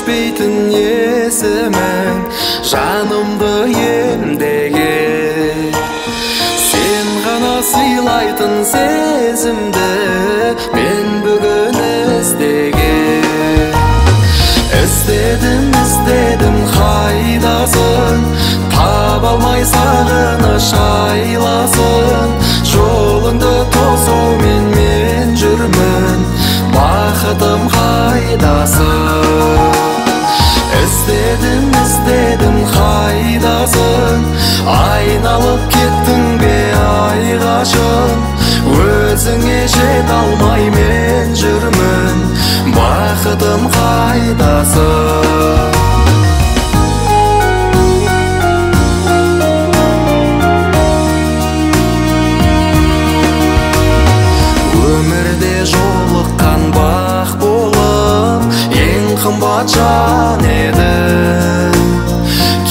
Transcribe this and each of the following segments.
өшпейтін есімің жанымды емдеген. Сен ғана сыйлайтын сезімді мен бүгін іздеген. Іздедім қайдасың, таба алмай сағыныш айласын. Жолыңды тосумен мен жүрмін, бақытым қайдасың? Іздедім қайдасың, айналып кеттің бе айғашым? Өзіңе жете алмай мен жүрмін, бақытым қайдасың? Өмірде жолыққан бақ болып, ең қымбат жан едің.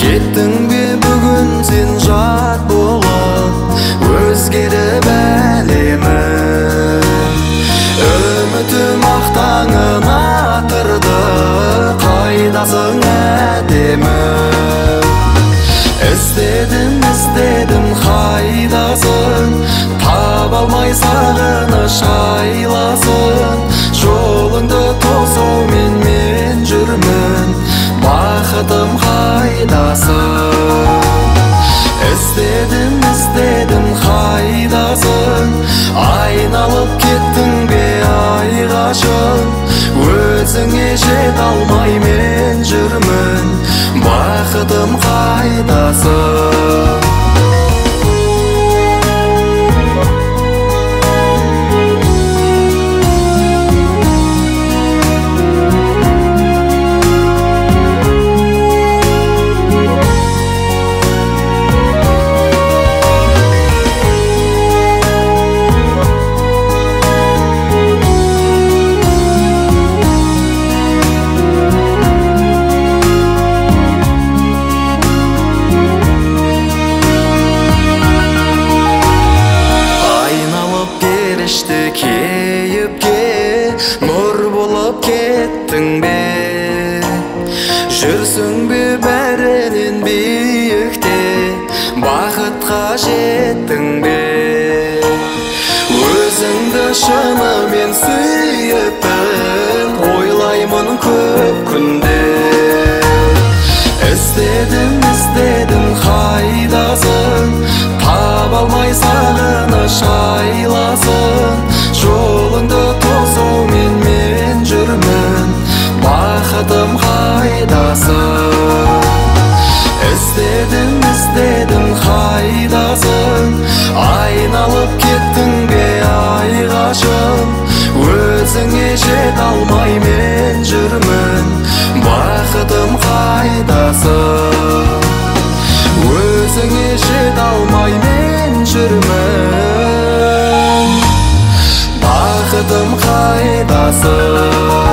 Кеттің бе бүгін сен жат болып, өзгеріп әлемім. Үмітім ақ таңын атырды, қайдасың әдемім? Іздедім қайдасың, таба алмай сағыныш айласын. Жолыңды тосумен мен жүрмін, бақытым қайдасың? Іздедім қайдасың, айналып кеттің бе айғашым? Өзіңе жете алмай мен жүрмін, бақытым қайдасың? Кейіпке нұр болып кеттің бе? Жүрсің бе бәрінен биікте, бақытқа жеттің бе? Өзіңді шынымен сүйіппін, ойлаймын көп күнде. Іздедім қайдасың, таба алмай сағыныш айласын. Жолыңды тосумен мен жүрмін, бақытым қайдасың? Іздедім қайдасың, айналып кеттің бе айғашым? Өзіңе жете алмай мен жүрмін, бақытым қайдасың? Өзіңе жете алмай мен жүрмін, бақытым қайдасың?